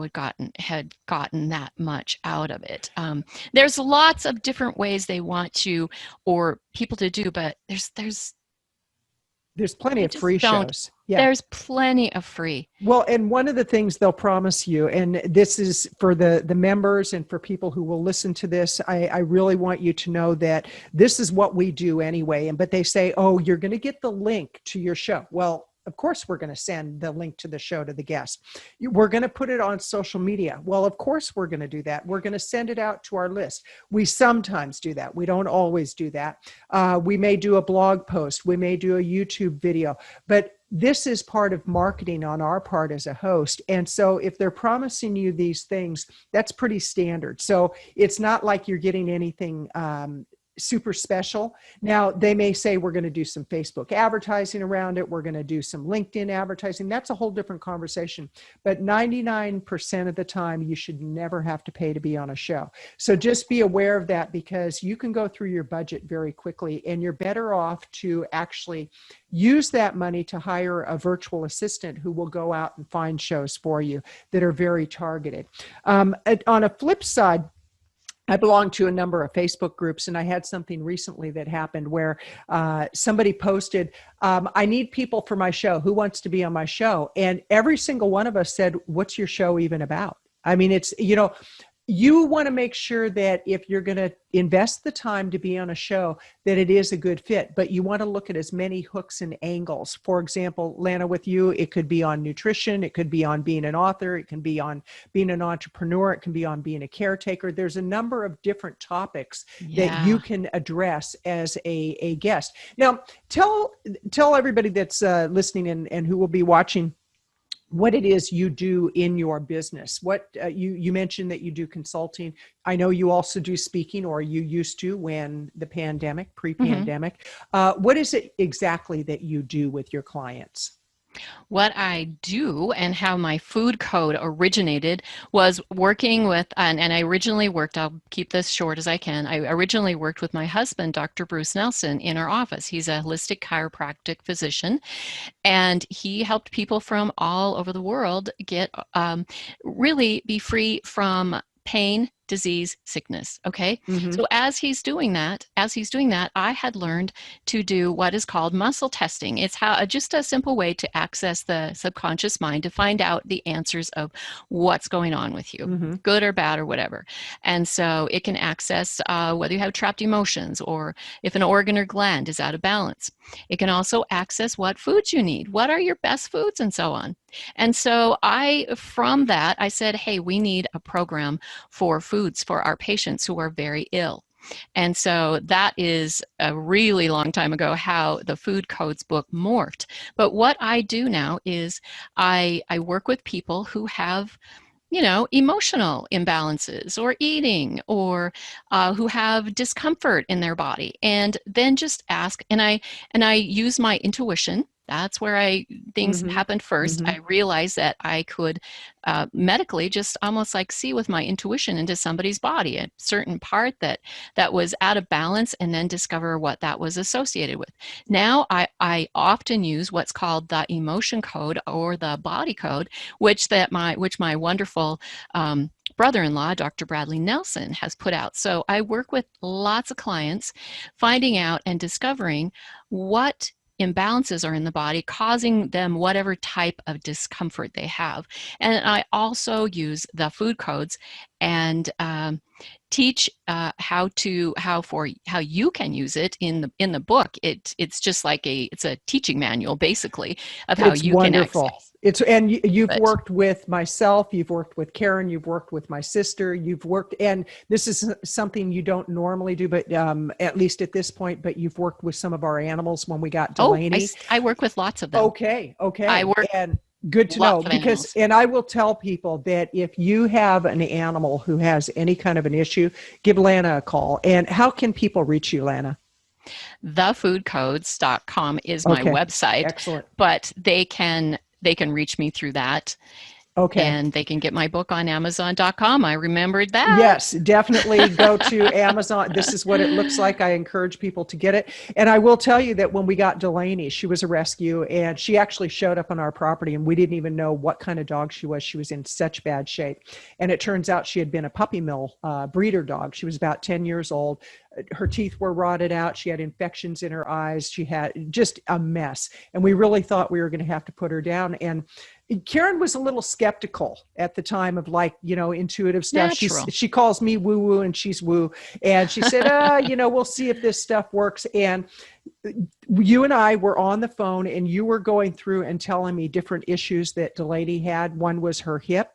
[SPEAKER 2] had gotten that much out of it. There's lots of different ways they want you or people to do, but
[SPEAKER 1] There's plenty
[SPEAKER 2] I
[SPEAKER 1] of
[SPEAKER 2] just
[SPEAKER 1] free
[SPEAKER 2] don't.
[SPEAKER 1] shows. Yeah.
[SPEAKER 2] There's plenty of free.
[SPEAKER 1] Well, and one of the things they'll promise you, and this is for the members and for people who will listen to this, I really want you to know that this is what we do anyway. But they say, oh, you're going to get the link to your show. Well, of course, we're going to send the link to the show to the guest. We're going to put it on social media. Well, of course, we're going to do that. We're going to send it out to our list. We sometimes do that. We don't always do that. We may do a blog post. We may do a YouTube video. But this is part of marketing on our part as a host. And so if they're promising you these things, that's pretty standard. So it's not like you're getting anything super special. Now, they may say we're going to do some Facebook advertising around it. We're going to do some LinkedIn advertising. That's a whole different conversation. But 99% of the time, you should never have to pay to be on a show. So just be aware of that, because you can go through your budget very quickly, and you're better off to actually use that money to hire a virtual assistant who will go out and find shows for you that are very targeted. On a flip side, I belong to a number of Facebook groups, and I had something recently that happened where somebody posted, I need people for my show. Who wants to be on my show? And every single one of us said, what's your show even about? I mean, it's, you want to make sure that if you're going to invest the time to be on a show, that it is a good fit, but you want to look at as many hooks and angles. For example, Lana, with you, it could be on nutrition. It could be on being an author. It can be on being an entrepreneur. It can be on being a caretaker. There's a number of different topics that you can address as a guest. Now, tell everybody that's listening and who will be watching what it is you do in your business. What you mentioned that you do consulting. I know you also do speaking, or you used to when the pre-pandemic. What is it exactly that you do with your clients?
[SPEAKER 2] What I do and how my food code originated was working with, and I originally worked, I'll keep this short as I can. I originally worked with my husband, Dr. Bruce Nelson, in our office. He's a holistic chiropractic physician, and he helped people from all over the world get really be free from pain, disease, sickness. Okay.
[SPEAKER 1] Mm-hmm.
[SPEAKER 2] So as he's doing that, I had learned to do what is called muscle testing. It's just a simple way to access the subconscious mind to find out the answers of what's going on with you, good or bad or whatever. And so it can access whether you have trapped emotions or if an organ or gland is out of balance. It can also access what foods you need, what are your best foods, and so on. And so from that, I said, hey, we need a program for foods for our patients who are very ill. And so that is a really long time ago how the food codes book morphed. But what I do now is I work with people who have emotional imbalances or eating or who have discomfort in their body, and then just ask, and I use my intuition. That's where things happened first. I realized that I could medically just almost like see with my intuition into somebody's body, a certain part that was out of balance, and then discover what that was associated with. Now I often use what's called the emotion code or the body code, which my wonderful brother-in-law, Dr. Bradley Nelson, has put out. So I work with lots of clients, finding out and discovering what imbalances are in the body causing them whatever type of discomfort they have. And I also use the food codes and teach how you can use it in the book. It's just like it's a teaching manual basically of how
[SPEAKER 1] It's
[SPEAKER 2] you can
[SPEAKER 1] wonderful.
[SPEAKER 2] access
[SPEAKER 1] And you've
[SPEAKER 2] it.
[SPEAKER 1] worked with myself, you've worked with Karen, you've worked with my sister, you've worked, and this is something you don't normally do, but at least at this point, but you've worked with some of our animals when we got
[SPEAKER 2] Oh,
[SPEAKER 1] Delaney.
[SPEAKER 2] I work with lots of them.
[SPEAKER 1] Okay.
[SPEAKER 2] I
[SPEAKER 1] Okay.
[SPEAKER 2] work
[SPEAKER 1] And good to know
[SPEAKER 2] lots of
[SPEAKER 1] because,
[SPEAKER 2] animals.
[SPEAKER 1] and I will tell people that if you have an animal who has any kind of an issue, give Lana a call. And how can people reach you, Lana?
[SPEAKER 2] Thefoodcodes.com is my
[SPEAKER 1] Okay.
[SPEAKER 2] website,
[SPEAKER 1] Excellent.
[SPEAKER 2] but they can reach me through that,
[SPEAKER 1] Okay.
[SPEAKER 2] and they can get my book on Amazon.com. I remembered that.
[SPEAKER 1] Yes, definitely go to Amazon. This is what it looks like. I encourage people to get it. And I will tell you that when we got Delaney, she was a rescue and she actually showed up on our property and we didn't even know what kind of dog she was. She was in such bad shape. And it turns out she had been a puppy mill breeder dog. She was about 10 years old. Her teeth were rotted out. She had infections in her eyes. She had just a mess. And we really thought we were going to have to put her down. And Karen was a little skeptical at the time of like, intuitive stuff.
[SPEAKER 2] Natural.
[SPEAKER 1] She calls me woo woo and she's woo. And she said, we'll see if this stuff works. And you and I were on the phone and you were going through and telling me different issues that Delaney had. One was her hip.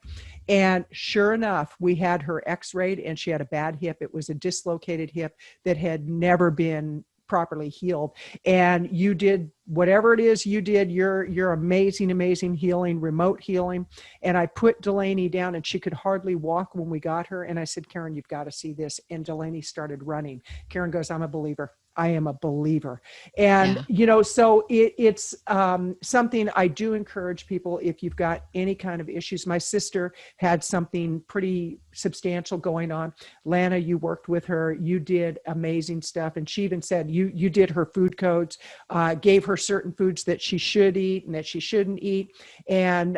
[SPEAKER 1] And sure enough, we had her x-rayed and she had a bad hip. It was a dislocated hip that had never been properly healed. And you did whatever it is you did, your amazing healing, remote healing. And I put Delaney down and she could hardly walk when we got her. And I said, Karen, you've got to see this. And Delaney started running. Karen goes, I'm a believer. I am a believer. And, so it's something I do encourage people if you've got any kind of issues. My sister had something pretty substantial going on. Lana, you worked with her. You did amazing stuff. And she even said you did her food codes, gave her certain foods that she should eat and that she shouldn't eat. And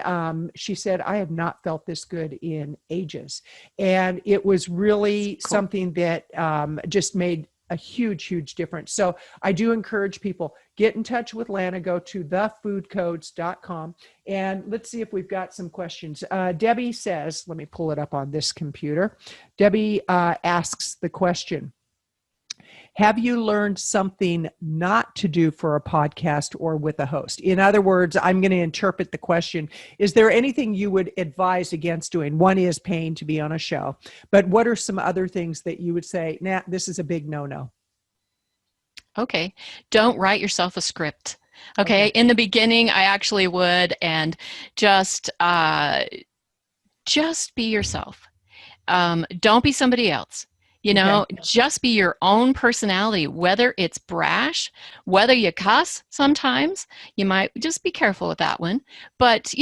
[SPEAKER 1] she said, I have not felt this good in ages. And it was really
[SPEAKER 2] Cool.
[SPEAKER 1] something that just made a huge difference. So I do encourage people, get in touch with Lana, go to thefoodcodes.com. And let's see if we've got some questions. Debbie says, let me pull it up on this computer. Debbie asks the question, have you learned something not to do for a podcast or with a host? In other words, I'm going to interpret the question. Is there anything you would advise against doing? One is paying to be on a show, but what are some other things that you would say, nah, this is a big no-no?
[SPEAKER 2] Okay. Don't write yourself a script. Okay. In the beginning, I actually would, and just be yourself. Don't be somebody else. Just be your own personality, whether it's brash, whether you cuss sometimes. You might just be careful with that one. But,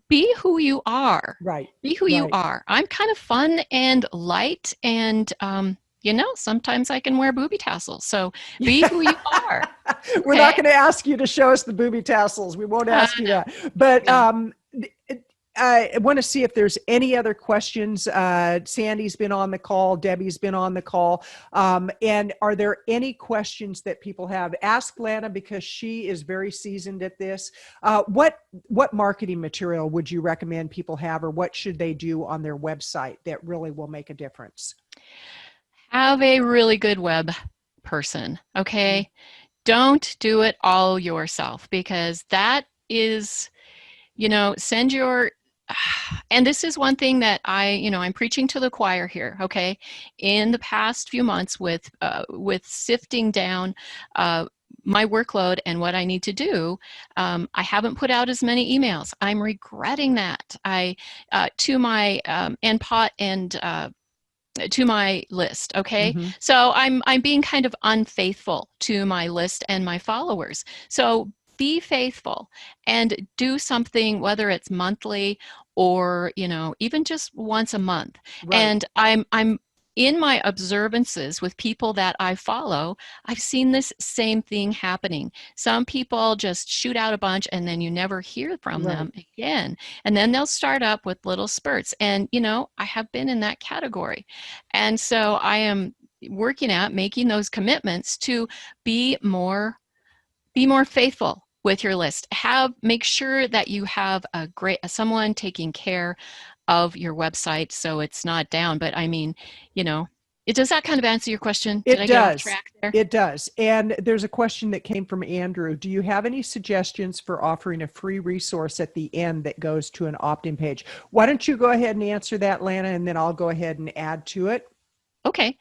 [SPEAKER 2] be who you are.
[SPEAKER 1] Right.
[SPEAKER 2] Be who you are. I'm kind of fun and light and, sometimes I can wear booby tassels. So be who you are.
[SPEAKER 1] We're not going to ask you to show us the booby tassels. We won't ask you that. But I want to see if there's any other questions. Sandy's been on the call. Debbie's been on the call. And are there any questions that people have? Ask Lana because she is very seasoned at this. What marketing material would you recommend people have, or what should they do on their website that really will make a difference?
[SPEAKER 2] Have a really good web person, okay? Don't do it all yourself, because that is, send your, and this is one thing that I'm preaching to the choir here, okay? In the past few months with sifting down my workload and what I need to do, I haven't put out as many emails. I'm regretting that. To my to my list, okay? So I'm being kind of unfaithful to my list and my followers. So be faithful and do something, whether it's monthly or even just once a month. Right. And I'm in my observances with people that I follow, I've seen this same thing happening. Some people just shoot out a bunch and then you never hear from them again. And then they'll start up with little spurts. And, I have been in that category. And so I am working at making those commitments to be more faithful with your list. Make sure that you have someone taking care of your website so it's not down. But I mean, Does that kind of answer your question? Did
[SPEAKER 1] It
[SPEAKER 2] I get off
[SPEAKER 1] does.
[SPEAKER 2] track there?
[SPEAKER 1] It does. And there's a question that came from Andrew. Do you have any suggestions for offering a free resource at the end that goes to an opt-in page? Why don't you go ahead and answer that, Lana, and then I'll go ahead and add to it.
[SPEAKER 2] Okay.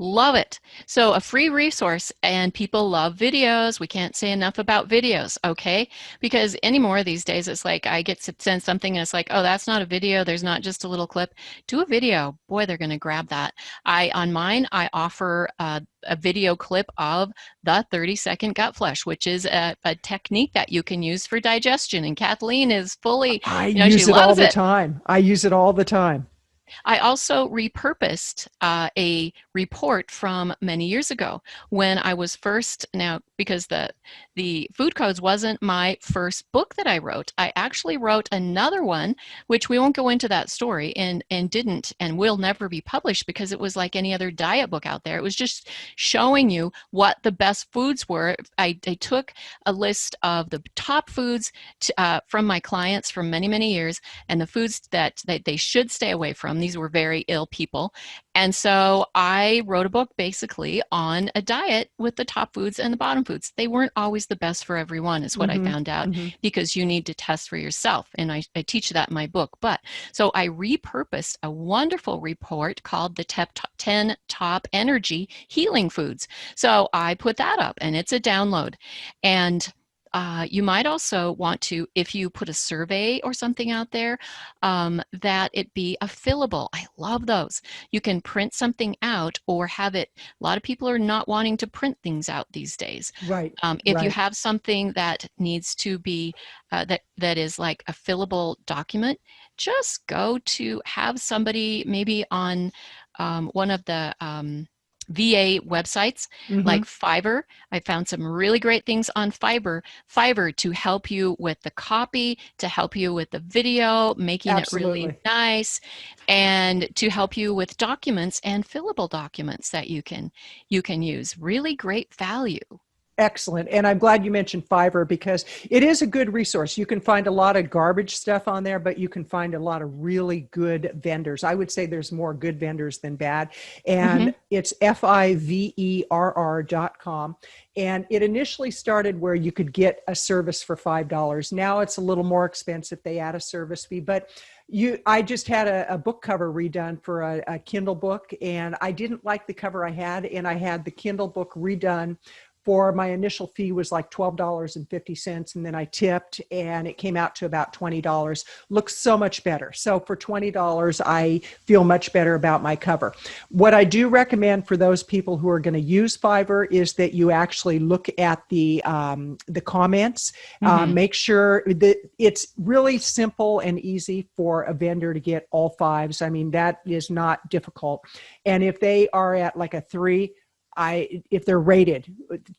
[SPEAKER 2] Love it. So a free resource, and people love videos. We can't say enough about videos, okay? Because anymore these days, it's like I get to send something and it's like, oh, that's not a video. There's not just a little clip. Do a video. Boy, they're going to grab that. On mine, I offer a video clip of the 30-second gut flush, which is a technique that you can use for digestion. And Kathleen is fully,
[SPEAKER 1] I
[SPEAKER 2] she
[SPEAKER 1] use it all
[SPEAKER 2] loves
[SPEAKER 1] the
[SPEAKER 2] it.
[SPEAKER 1] time. I use it all the time.
[SPEAKER 2] I also repurposed a report from many years ago when I was first, now because the food codes wasn't my first book that I wrote. I actually wrote another one, which we won't go into that story, and didn't and will never be published because it was like any other diet book out there. It was just showing you what the best foods were. I took a list of the top foods from my clients from many, many years, and the foods that they should stay away from. These were very ill people. And so I wrote a book basically on a diet with the top foods and the bottom foods. They weren't always the best for everyone, is what I found out, because you need to test for yourself. And I teach that in my book. But so I repurposed a wonderful report called the 10 Top Energy Healing Foods. So I put that up, and it's a download. And you might also want to, if you put a survey or something out there, that it be a fillable. I love those. You can print something out or have it. A lot of people are not wanting to print things out these days.
[SPEAKER 1] Right.
[SPEAKER 2] If you
[SPEAKER 1] Right.
[SPEAKER 2] have something that needs to be, that is like a fillable document, just go to have somebody maybe on one of the VA websites like Fiverr. I found some really great things on Fiverr to help you with the copy, to help you with the video, making it really
[SPEAKER 1] Absolutely.
[SPEAKER 2] nice, and to help you with documents and fillable documents that you can use. Really great value.
[SPEAKER 1] Excellent. And I'm glad you mentioned Fiverr because it is a good resource. You can find a lot of garbage stuff on there, but you can find a lot of really good vendors. I would say there's more good vendors than bad. And it's fiverr.com. And it initially started where you could get a service for $5. Now it's a little more expensive. They add a service fee, but I just had a book cover redone for a Kindle book, and I didn't like the cover I had, and I had the Kindle book redone. For my initial fee was like $12.50, and then I tipped, and it came out to about $20. Looks so much better. So for $20, I feel much better about my cover. What I do recommend for those people who are going to use Fiverr is that you actually look at the comments. Make sure that it's really simple and easy for a vendor to get all fives. I mean, that is not difficult. And if they are at like a 3, if they're rated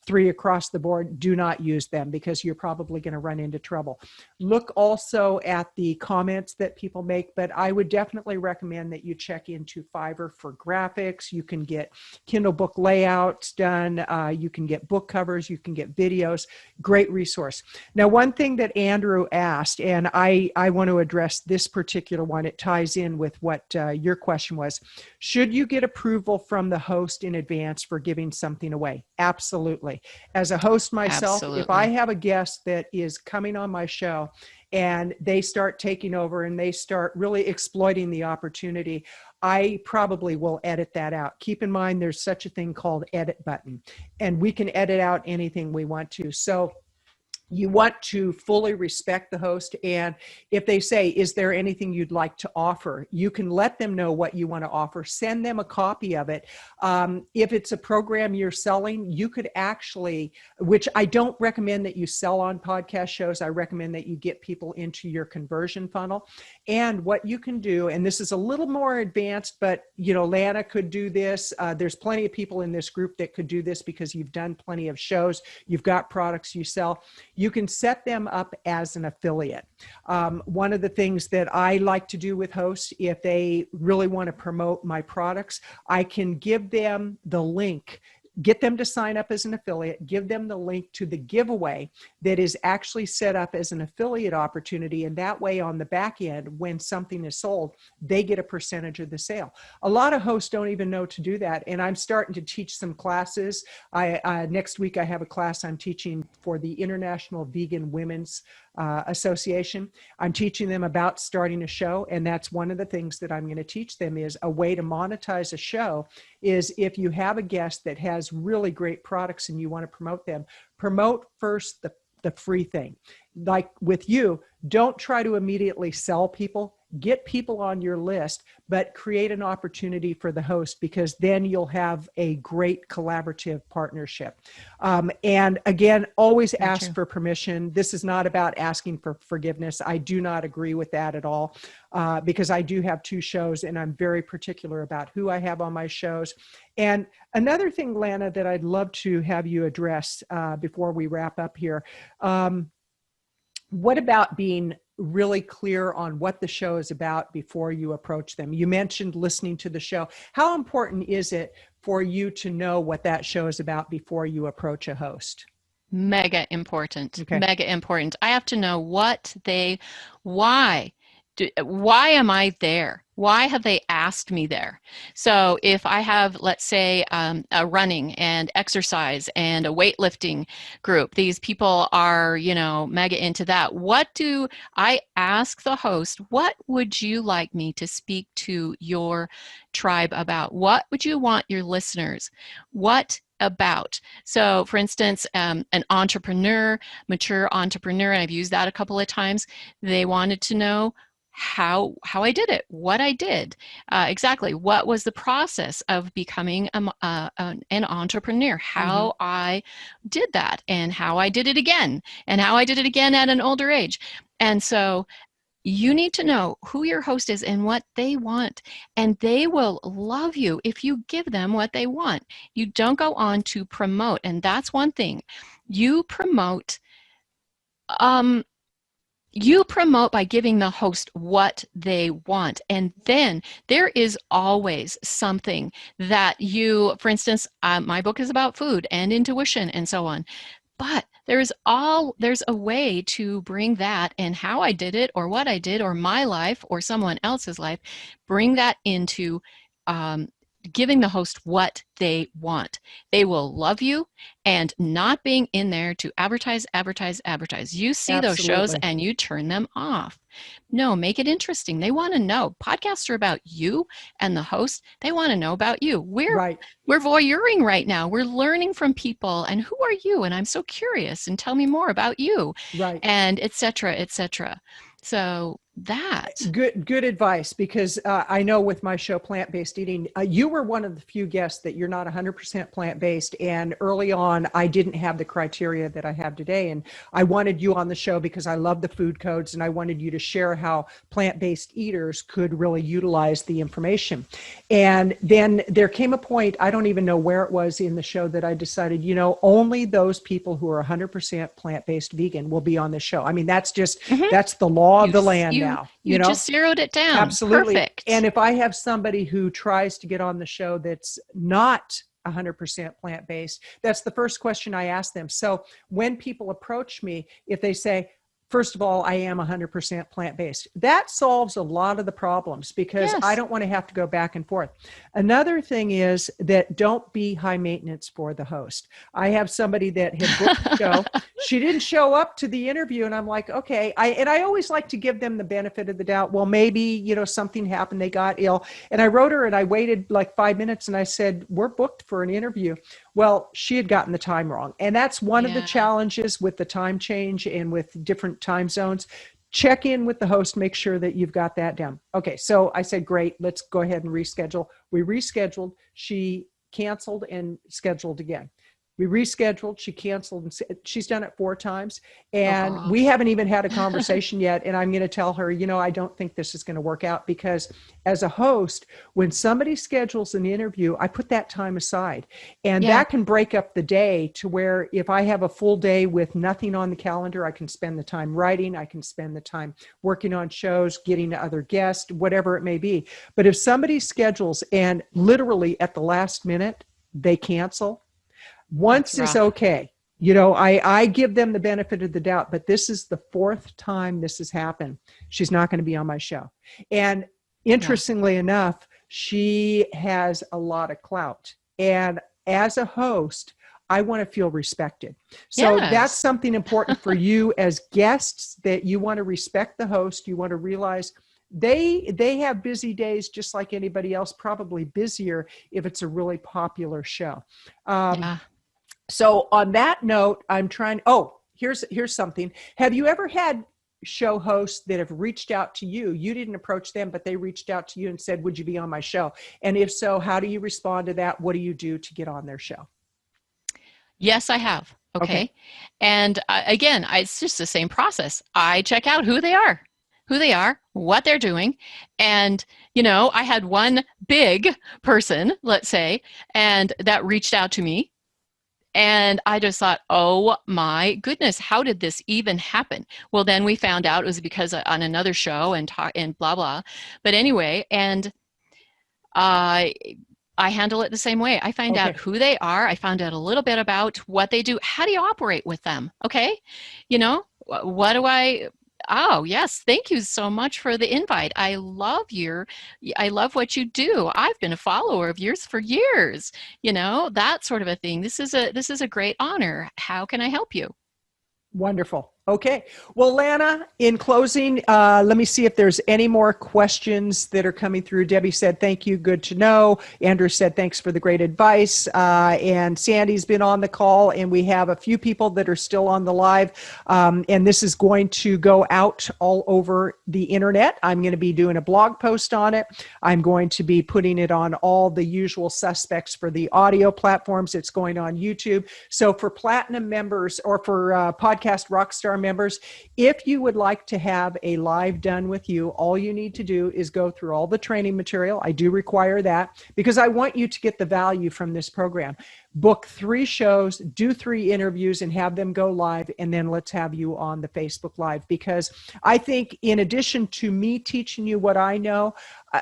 [SPEAKER 1] 3 across the board, do not use them because you're probably going to run into trouble. Look also at the comments that people make, but I would definitely recommend that you check into Fiverr for graphics. You can get Kindle book layouts done. You can get book covers. You can get videos. Great resource. Now, one thing that Andrew asked, and I want to address this particular one. It ties in with what your question was. Should you get approval from the host in advance for giving something away? Absolutely. As a host myself, if I have a guest that is coming on my show and they start taking over and they start really exploiting the opportunity, I probably will edit that out. Keep in mind, there's such a thing called edit button, and we can edit out anything we want to. So you want to fully respect the host. And if they say, is there anything you'd like to offer? You can let them know what you want to offer. Send them a copy of it. If it's a program you're selling, you could actually, which I don't recommend that you sell on podcast shows. I recommend that you get people into your conversion funnel. And what you can do, and this is a little more advanced, but Lana could do this. There's plenty of people in this group that could do this because you've done plenty of shows. You've got products you sell. You can set them up as an affiliate. One of the things that I like to do with hosts, if they really want to promote my products, I can give them the link get them to sign up as an affiliate, give them the link to the giveaway that is actually set up as an affiliate opportunity. And that way on the back end, when something is sold, they get a percentage of the sale. A lot of hosts don't even know to do that. And I'm starting to teach some classes. Next week, I have a class I'm teaching for the International Vegan Women's Association. I'm teaching them about starting a show. And that's one of the things that I'm going to teach them is a way to monetize a show is if you have a guest that has really great products and you want to promote them, promote first the free thing. Like with you, don't try to immediately sell people. Get people on your list, but create an opportunity for the host, because then you'll have a great collaborative partnership. And again, always ask for permission. This is not about asking for forgiveness. I do not agree with that at all, because I do have 2 shows and I'm very particular about who I have on my shows. And another thing, Lana, that I'd love to have you address before we wrap up here. What about being really clear on what the show is about before you approach them? You mentioned listening to the show. How important is it for you to know what that show is about before you approach a host?
[SPEAKER 2] Mega important.
[SPEAKER 1] Okay.
[SPEAKER 2] Mega important. I have to know why am I there? Why have they asked me there? So if I have, let's say, a running and exercise and a weightlifting group, these people are, mega into that. What do I ask the host? What would you like me to speak to your tribe about? What would you want your listeners? What about? So for instance, an entrepreneur, mature entrepreneur, and I've used that a couple of times, they wanted to know how I did it, what I did, exactly what was the process of becoming an entrepreneur, how I did that, and how I did it again, and how I did it again at an older age. And so you need to know who your host is and what they want, and they will love you if you give them what they want. You don't go on to promote, and that's one thing. You promote by giving the host what they want. And then there is always something that for instance, my book is about food and intuition and so on. But there's a way to bring that and how I did it or what I did or my life or someone else's life, bring that into giving the host what they want. They will love you, and not being in there to advertise. You see those shows and you turn them off. No, make it interesting. They want to know. Podcasts are about you and the host. They want to know about you. We're voyeuring right now. We're learning from people. And who are you? And I'm so curious. And tell me more about you.
[SPEAKER 1] Right.
[SPEAKER 2] And et cetera, et cetera. So
[SPEAKER 1] good advice, because I know with my show Plant-Based Eating, you were one of the few guests that you're not 100% plant-based, and early on I didn't have the criteria that I have today, and I wanted you on the show because I love the food codes and I wanted you to share how plant-based eaters could really utilize the information. And then there came a point, I don't even know where it was in the show, that I decided, only those people who are 100% plant-based vegan will be on the show. I mean, that's just that's the law of the land now.
[SPEAKER 2] You just zeroed it down.
[SPEAKER 1] Absolutely.
[SPEAKER 2] Perfect.
[SPEAKER 1] And if I have somebody who tries to get on the show that's not 100% plant-based, that's the first question I ask them. So when people approach me, if they say, first of all, I am 100% plant-based, that solves a lot of the problems, because I don't want to have to go back and forth. Another thing is that don't be high maintenance for the host. I have somebody that had booked the show. She didn't show up to the interview, and I'm like, okay. I always like to give them the benefit of the doubt. Well, maybe, something happened, they got ill. And I wrote her and I waited like 5 minutes and I said, we're booked for an interview. Well, she had gotten the time wrong. And that's one of the challenges with the time change and with different time zones. Check in with the host, make sure that you've got that down. Okay, so I said, great, let's go ahead and reschedule. We rescheduled. She canceled and scheduled again. We rescheduled, she canceled, and she's done it 4 times. And we haven't even had a conversation yet. And I'm going to tell her, I don't think this is going to work out, because as a host, when somebody schedules an interview, I put that time aside. And that can break up the day to where if I have a full day with nothing on the calendar, I can spend the time writing, I can spend the time working on shows, getting to other guests, whatever it may be. But if somebody schedules and literally at the last minute, they cancel, Once is okay. You know, I give them the benefit of the doubt, but this is the fourth time this has happened. She's not going to be on my show. And interestingly enough, she has a lot of clout. And as a host, I want to feel respected. So that's something important for you as guests, that you want to respect the host. You want to realize they have busy days just like anybody else, probably busier if it's a really popular show. So on that note, I'm trying, here's something. Have you ever had show hosts that have reached out to you? You didn't approach them, but they reached out to you and said, would you be on my show? And if so, how do you respond to that? What do you do to get on their show?
[SPEAKER 2] Yes, I have. Okay. And again, it's just the same process. I check out who they are, what they're doing. And, you know, I had one big person, let's say, and that reached out to me. And I just thought, oh my goodness, how did this even happen? Well, then we found out it was because on another show and blah, blah. But anyway, and I handle it the same way. I find out who they are. I found out a little bit about what they do. How do you operate with them? Okay. You know, oh, yes. Thank you so much for the invite. I love what you do. I've been a follower of yours for years, you know, that sort of a thing. This is a great honor. How can I help you?
[SPEAKER 1] Wonderful. Okay. Well, Lana, in closing, let me see if there's any more questions that are coming through. Debbie said, thank you. Good to know. Andrew said, thanks for the great advice. And Sandy's been on the call, and we have a few people that are still on the live. And this is going to go out all over the internet. I'm going to be doing a blog post on it. I'm going to be putting it on all the usual suspects for the audio platforms. It's going on YouTube. So for Platinum members, or for Podcast Rockstar members, if you would like to have a live done with you, all you need to do is go through all the training material. I do require that because I want you to get the value from this program. Book 3 shows, do 3 interviews, and have them go live, and then let's have you on the Facebook Live. Because I think in addition to me teaching you what I know,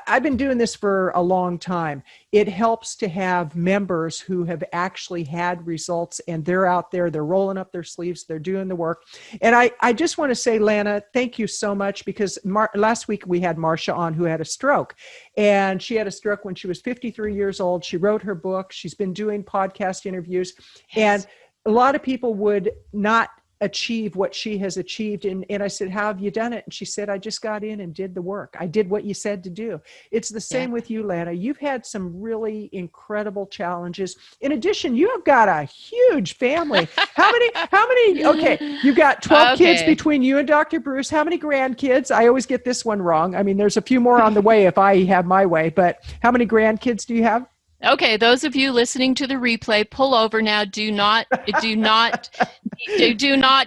[SPEAKER 1] I've been doing this for a long time. It helps to have members who have actually had results, and they're out there, they're rolling up their sleeves, they're doing the work. And I just want to say, Lana, thank you so much, because last week we had Marcia on, who had a stroke. And she had a stroke when she was 53 years old. She wrote her book. She's been doing podcast interviews. Yes. And a lot of people would not achieve what she has achieved. And I said, how have you done it? And she said, I just got in and did the work. I did what you said to do. It's the same with you, Lana. You've had some really incredible challenges. In addition, you have got a huge family. How many, okay, you've got 12 kids between you and Dr. Bruce. How many grandkids? I always get this one wrong. I mean, there's a few more on the way if I have my way, but how many grandkids do you have?
[SPEAKER 2] Okay, those of you listening to the replay, pull over now. Do not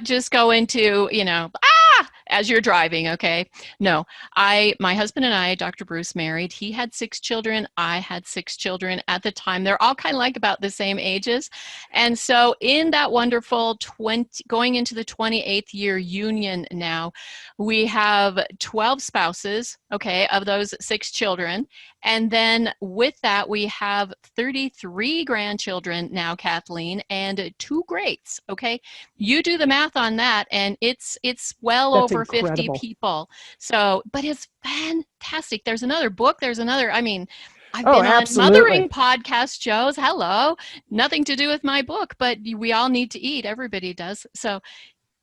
[SPEAKER 2] just go into, as you're driving, okay? No, my husband and I, Dr. Bruce, married. He had 6 children. I had 6 children at the time. They're all kind of like about the same ages. And so in that wonderful going into the 28th year union now, we have 12 spouses, okay, of those 6 children. And then with that, we have 33 grandchildren now, Kathleen, and 2 greats, okay? You do the math on that, and it's well
[SPEAKER 1] That's
[SPEAKER 2] over
[SPEAKER 1] incredible.
[SPEAKER 2] 50 people. So, but it's fantastic. There's another book. I've been on mothering podcast shows. Hello. Nothing to do with my book, but we all need to eat. Everybody does. So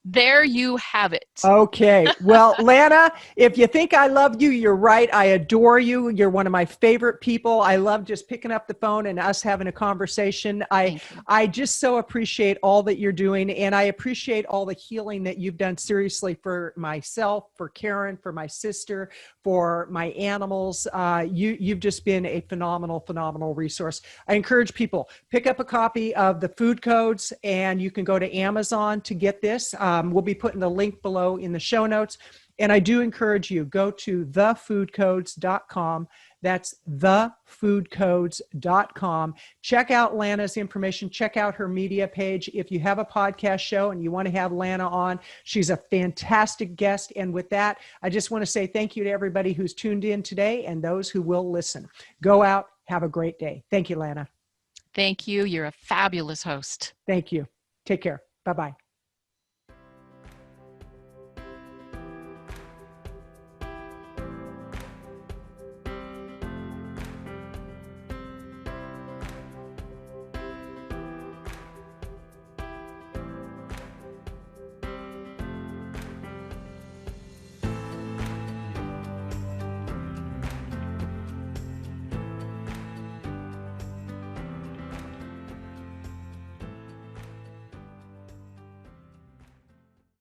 [SPEAKER 2] there you have it.
[SPEAKER 1] Okay. Well, Lana, if you think I love you, you're right. I adore you. You're one of my favorite people. I love just picking up the phone and us having a conversation. I just so appreciate all that you're doing. And I appreciate all the healing that you've done, seriously, for myself, for Karen, for my sister, for my animals. You've just been a phenomenal, phenomenal resource. I encourage people, pick up a copy of the food codes, and you can go to Amazon to get this. We'll be putting the link below in the show notes. And I do encourage you, go to thefoodcodes.com. That's thefoodcodes.com. Check out Lana's information. Check out her media page. If you have a podcast show and you want to have Lana on, she's a fantastic guest. And with that, I just want to say thank you to everybody who's tuned in today and those who will listen. Go out. Have a great day. Thank you, Lana.
[SPEAKER 2] Thank you. You're a fabulous host.
[SPEAKER 1] Thank you. Take care. Bye-bye.